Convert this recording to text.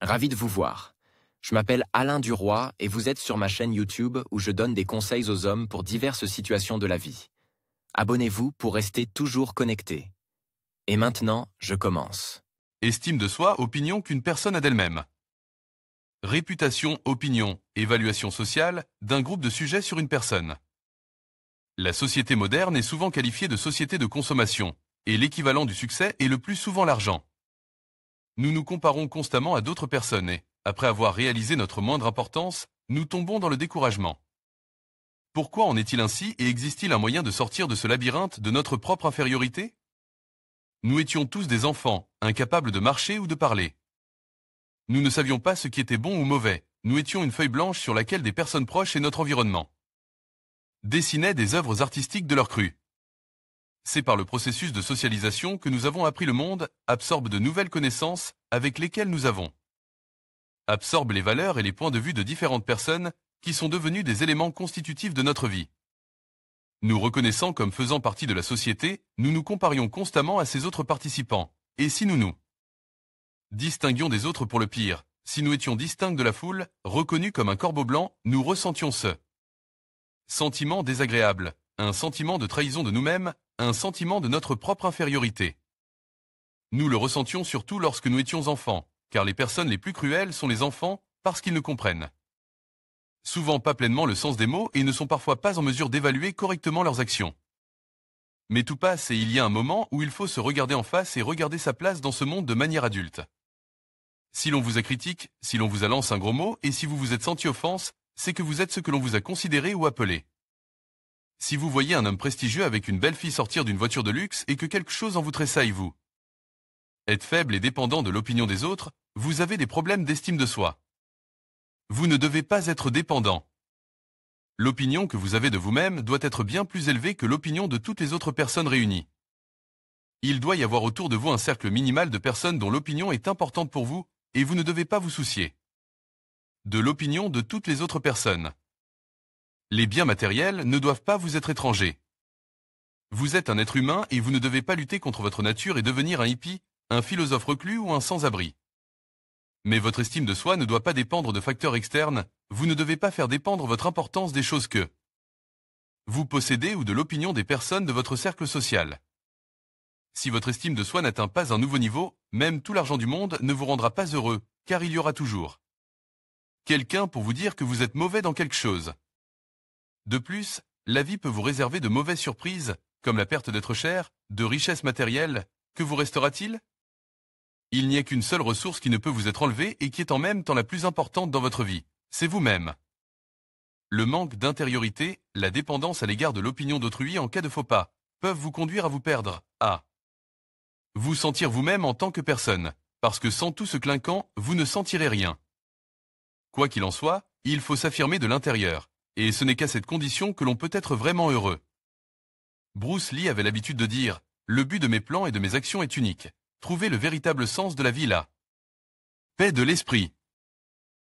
Ravi de vous voir. Je m'appelle Alain Duroy et vous êtes sur ma chaîne YouTube où je donne des conseils aux hommes pour diverses situations de la vie. Abonnez-vous pour rester toujours connecté. Et maintenant, je commence. Estime de soi, opinion qu'une personne a d'elle-même. Réputation, opinion, évaluation sociale d'un groupe de sujets sur une personne. La société moderne est souvent qualifiée de société de consommation, et l'équivalent du succès est le plus souvent l'argent. Nous nous comparons constamment à d'autres personnes et, après avoir réalisé notre moindre importance, nous tombons dans le découragement. Pourquoi en est-il ainsi et existe-t-il un moyen de sortir de ce labyrinthe de notre propre infériorité ? Nous étions tous des enfants, incapables de marcher ou de parler. Nous ne savions pas ce qui était bon ou mauvais, nous étions une feuille blanche sur laquelle des personnes proches et notre environnement dessinaient des œuvres artistiques de leur cru. C'est par le processus de socialisation que nous avons appris le monde, absorbe de nouvelles connaissances avec lesquelles nous avons. Absorbe les valeurs et les points de vue de différentes personnes qui sont devenus des éléments constitutifs de notre vie. Nous reconnaissant comme faisant partie de la société, nous nous comparions constamment à ces autres participants. Et si nous distinguions des autres pour le pire, si nous étions distincts de la foule, reconnus comme un corbeau blanc, nous ressentions ce sentiment désagréable, un sentiment de trahison de nous-mêmes, un sentiment de notre propre infériorité. Nous le ressentions surtout lorsque nous étions enfants, car les personnes les plus cruelles sont les enfants, parce qu'ils ne comprennent souvent pas pleinement le sens des mots et ne sont parfois pas en mesure d'évaluer correctement leurs actions. Mais tout passe et il y a un moment où il faut se regarder en face et regarder sa place dans ce monde de manière adulte. Si l'on vous a critique, si l'on vous a lancé un gros mot et si vous vous êtes senti offense, c'est que vous êtes ce que l'on vous a considéré ou appelé. Si vous voyez un homme prestigieux avec une belle fille sortir d'une voiture de luxe et que quelque chose en vous tressaille, vous êtes faible et dépendant de l'opinion des autres, vous avez des problèmes d'estime de soi. Vous ne devez pas être dépendant. L'opinion que vous avez de vous-même doit être bien plus élevée que l'opinion de toutes les autres personnes réunies. Il doit y avoir autour de vous un cercle minimal de personnes dont l'opinion est importante pour vous, et vous ne devez pas vous soucier de l'opinion de toutes les autres personnes. Les biens matériels ne doivent pas vous être étrangers. Vous êtes un être humain et vous ne devez pas lutter contre votre nature et devenir un hippie, un philosophe reclus ou un sans-abri. Mais votre estime de soi ne doit pas dépendre de facteurs externes, vous ne devez pas faire dépendre votre importance des choses que vous possédez ou de l'opinion des personnes de votre cercle social. Si votre estime de soi n'atteint pas un nouveau niveau, même tout l'argent du monde ne vous rendra pas heureux, car il y aura toujours quelqu'un pour vous dire que vous êtes mauvais dans quelque chose. De plus, la vie peut vous réserver de mauvaises surprises, comme la perte d'être cher, de richesses matérielles. Que vous restera-t-il ? Il n'y a qu'une seule ressource qui ne peut vous être enlevée et qui est en même temps la plus importante dans votre vie, c'est vous-même. Le manque d'intériorité, la dépendance à l'égard de l'opinion d'autrui en cas de faux pas, peuvent vous conduire à vous perdre, à vous sentir vous-même en tant que personne, parce que sans tout ce clinquant, vous ne sentirez rien. Quoi qu'il en soit, il faut s'affirmer de l'intérieur, et ce n'est qu'à cette condition que l'on peut être vraiment heureux. Bruce Lee avait l'habitude de dire « Le but de mes plans et de mes actions est unique. Trouver le véritable sens de la vie là. Paix de l'esprit. »